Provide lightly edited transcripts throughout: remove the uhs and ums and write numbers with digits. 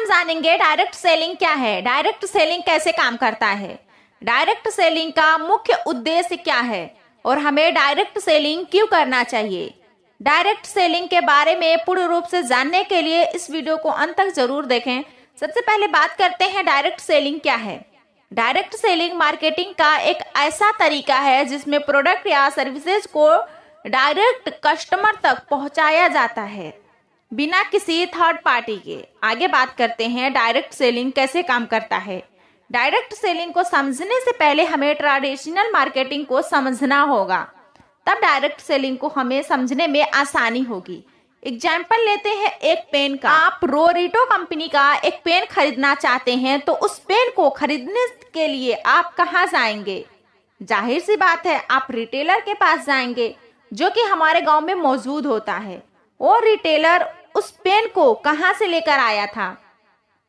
हम जानेंगे direct selling क्या है, डायरेक्ट सेलिंग कैसे काम करता है, डायरेक्ट सेलिंग का मुख्य उद्देश्य क्या है और हमें डायरेक्ट सेलिंग क्यों करना चाहिए। डायरेक्ट सेलिंग के बारे में पूर्ण रूप से जानने के लिए इस वीडियो को अंत तक जरूर देखें। सबसे पहले बात करते हैं डायरेक्ट सेलिंग क्या है। डायरेक्ट सेलिंग मार्केटिंग का एक ऐसा तरीका है जिसमें प्रोडक्ट या सर्विसेज को डायरेक्ट कस्टमर तक पहुंचाया जाता है बिना किसी थर्ड पार्टी के। आगे बात करते हैं डायरेक्ट सेलिंग कैसे काम करता है। डायरेक्ट सेलिंग को समझने से पहले हमें ट्रेडिशनल मार्केटिंग को समझना होगा, तब डायरेक्ट सेलिंग को हमें समझने में आसानी होगी। एग्जाम्पल लेते हैं एक पेन का। आप रोरिटो कंपनी का एक पेन खरीदना चाहते हैं तो उस पेन को खरीदने के लिए आप कहाँ जाएंगे? जाहिर सी बात है, आप रिटेलर के पास जाएंगे जो कि हमारे गांव में मौजूद होता है। वो रिटेलर उस पेन को कहाँ से लेकर आया था?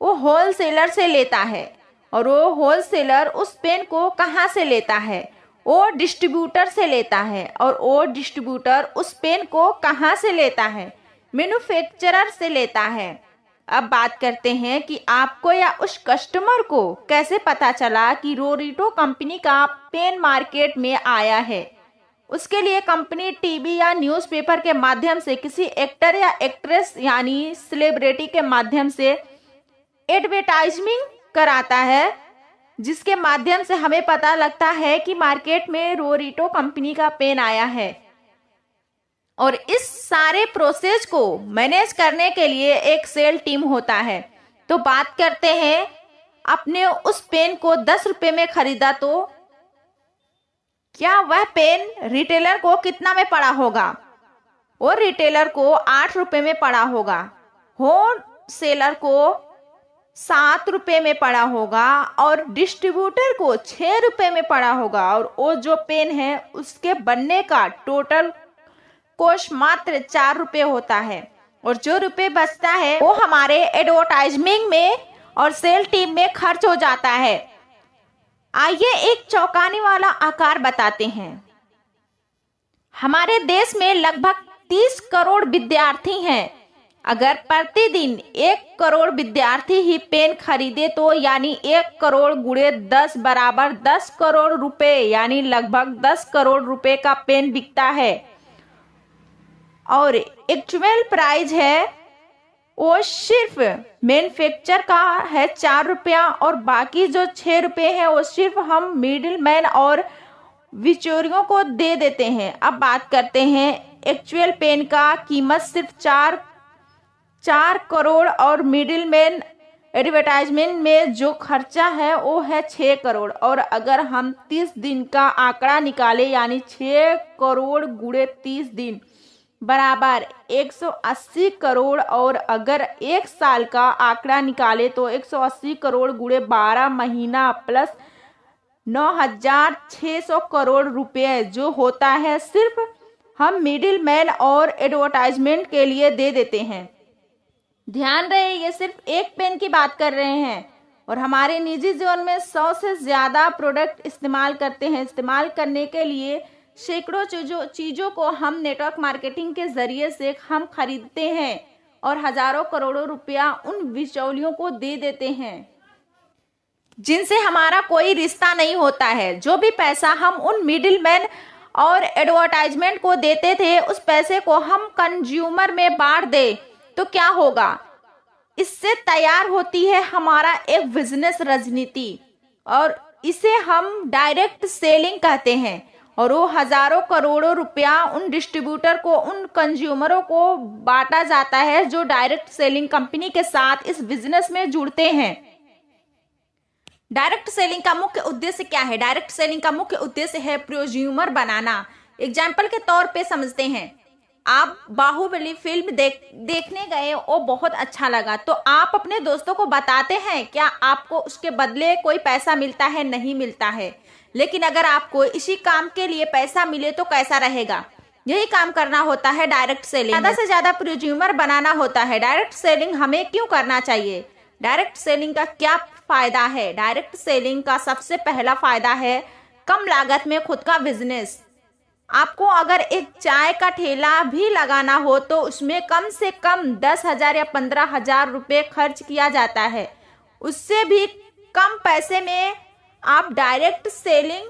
वो होलसेलर से लेता है। और वो होलसेलर उस पेन को कहाँ से लेता है? वो डिस्ट्रीब्यूटर से लेता है। और वो डिस्ट्रीब्यूटर उस पेन को कहाँ से लेता है? मैन्युफैक्चरर से लेता है। अब बात करते हैं कि आपको या उस कस्टमर को कैसे पता चला कि रोरिटो कंपनी का पेन मार्केट में आया है। उसके लिए कंपनी टीवी या न्यूज़पेपर के माध्यम से, किसी एक्टर या एक्ट्रेस यानी सेलिब्रिटी के माध्यम से एडवर्टाइजमेंट कराता है, जिसके माध्यम से हमें पता लगता है कि मार्केट में रोरिटो कंपनी का पेन आया है। और इस सारे प्रोसेस को मैनेज करने के लिए एक सेल टीम होता है। तो बात करते हैं, आपने उस पेन को 10 रुपए में खरीदा तो क्या वह पेन रिटेलर को कितना में पड़ा होगा? और रिटेलर को 8 रुपए में पड़ा होगा, होलसेलर को 7 रुपए में पड़ा होगा और डिस्ट्रीब्यूटर को 6 रुपए में पड़ा होगा। और वो जो पेन है उसके बनने का टोटल कॉस्ट मात्र 4 रुपए होता है। और जो रुपए बचता है वो हमारे एडवर्टाइजमेंट में और सेल टीम में खर्च हो जाता है। आइए एक चौंकाने वाला आकार बताते हैं। हमारे देश में लगभग 30 करोड़ विद्यार्थी हैं। अगर प्रतिदिन 1 करोड़ विद्यार्थी ही पेन खरीदे तो यानी 1 करोड़ गुणे 10 बराबर 10 करोड़ रुपए, यानी लगभग 10 करोड़ रुपए का पेन बिकता है। और एक्चुअल प्राइस है वो सिर्फ मैन्युफैक्चर का है 4 रुपया और बाकी जो 6 रुपये है वो सिर्फ हम मिडिल मैन और बिचौलियों को दे देते हैं। अब बात करते हैं एक्चुअल पेन का कीमत सिर्फ 4 करोड़ और मिडिल मैन एडवर्टाइजमेंट में जो खर्चा है वो है 6 करोड़। और अगर हम 30 दिन का आंकड़ा निकाले यानी 6 करोड़ गुणे 30 दिन बराबर 180 करोड़ और अगर 1 साल का आंकड़ा निकाले तो 180 करोड़ गुणे 12 महीना प्लस 9,600 करोड़ रुपए जो होता है सिर्फ हम मिडिल मैन और एडवर्टाइजमेंट के लिए दे देते हैं। ध्यान रहे, ये सिर्फ एक पेन की बात कर रहे हैं और हमारे निजी जीवन में 100 से ज्यादा प्रोडक्ट इस्तेमाल करते हैं। इस्तेमाल करने के लिए सैकड़ों चीजों को हम नेटवर्क मार्केटिंग के जरिए से हम खरीदते हैं और हजारों करोड़ों रुपया उन बिचौलियों को दे देते हैं जिनसे हमारा कोई रिश्ता नहीं होता है। जो भी पैसा हम उन मिडिल मैन और एडवर्टाइजमेंट को देते थे उस पैसे को हम कंज्यूमर में बांट दे तो क्या होगा? इससे तैयार होती है हमारा एक बिजनेस रणनीति और इसे हम डायरेक्ट सेलिंग कहते हैं। और वो हजारों करोड़ों रुपया उन डिस्ट्रीब्यूटर को, उन कंज्यूमरों को बांटा जाता है जो डायरेक्ट सेलिंग कंपनी के साथ इस बिजनेस में जुड़ते हैं। डायरेक्ट सेलिंग का मुख्य उद्देश्य क्या है? डायरेक्ट सेलिंग का मुख्य उद्देश्य है प्रोज्यूमर बनाना। एग्जाम्पल के तौर पे समझते हैं, आप बाहुबली फिल्म देखने गए, वो बहुत अच्छा लगा तो आप अपने दोस्तों को बताते हैं, क्या आपको उसके बदले कोई पैसा मिलता है? नहीं मिलता है। लेकिन अगर आपको इसी काम के लिए पैसा मिले तो कैसा रहेगा? यही काम करना होता है डायरेक्ट सेलिंग। ज्यादा से ज्यादा प्रोज्यूमर बनाना होता है। डायरेक्ट सेलिंग हमें क्यों करना चाहिए? डायरेक्ट सेलिंग का क्या फायदा है? डायरेक्ट सेलिंग का सबसे पहला फायदा है कम लागत में खुद का बिजनेस। आपको अगर एक चाय का ठेला भी लगाना हो तो उसमें कम से कम 10,000 या 15,000 रुपये खर्च किया जाता है। उससे भी कम पैसे में आप डायरेक्ट सेलिंग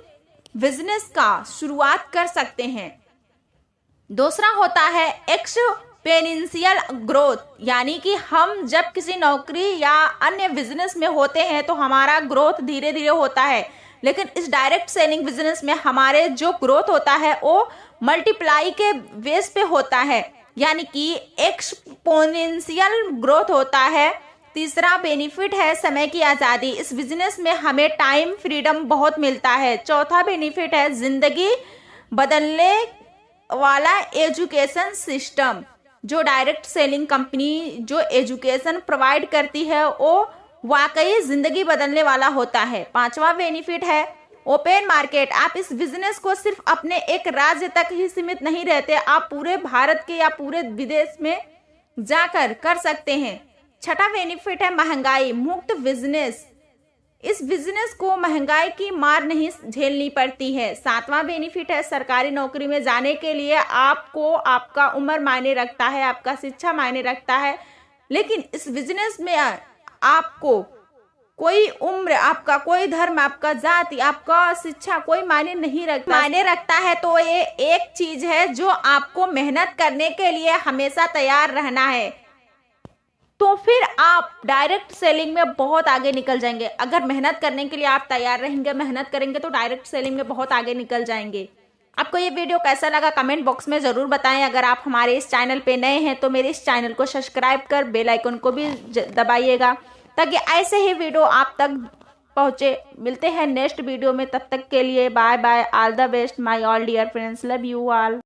बिजनेस का शुरुआत कर सकते हैं। दूसरा होता है एक्सपोनेंशियल ग्रोथ, यानी कि हम जब किसी नौकरी या अन्य बिजनेस में होते हैं तो हमारा ग्रोथ धीरे धीरे होता है, लेकिन इस डायरेक्ट सेलिंग बिजनेस में हमारे जो ग्रोथ होता है वो मल्टीप्लाई के बेस पे होता है, यानी कि एक्सपोनेंशियल ग्रोथ होता है। तीसरा बेनिफिट है समय की आज़ादी। इस बिजनेस में हमें टाइम फ्रीडम बहुत मिलता है। चौथा बेनिफिट है जिंदगी बदलने वाला एजुकेशन सिस्टम। जो डायरेक्ट सेलिंग कंपनी जो एजुकेशन प्रोवाइड करती है वो वाकई जिंदगी बदलने वाला होता है। पांचवा बेनिफिट है ओपन मार्केट। आप इस बिजनेस को सिर्फ अपने एक राज्य तक ही सीमित नहीं रहते, आप पूरे भारत के या पूरे विदेश में जाकर कर सकते हैं। छठा बेनिफिट है महंगाई मुक्त बिजनेस। इस बिजनेस को महंगाई की मार नहीं झेलनी पड़ती है। सातवां बेनिफिट है सरकारी नौकरी में जाने के लिए आपको आपका उम्र मायने रखता है, आपका शिक्षा मायने रखता है, लेकिन इस बिजनेस में आपको कोई उम्र, आपका कोई धर्म, आपका जाति, आपका शिक्षा कोई मायने नहीं रखता। मायने रखता है तो ये एक चीज है जो आपको मेहनत करने के लिए हमेशा तैयार रहना है, तो फिर आप डायरेक्ट सेलिंग में बहुत आगे निकल जाएंगे। अगर मेहनत करने के लिए आप तैयार रहेंगे, मेहनत करेंगे तो डायरेक्ट सेलिंग में बहुत आगे निकल जाएंगे। आपको ये वीडियो कैसा लगा कमेंट बॉक्स में ज़रूर बताएं। अगर आप हमारे इस चैनल पे नए हैं तो मेरे इस चैनल को सब्सक्राइब कर बेल आइकन को भी दबाइएगा ताकि ऐसे ही वीडियो आप तक पहुँचे। मिलते हैं नेक्स्ट वीडियो में, तब तक के लिए bye bye, all the best my all dear friends, love you all.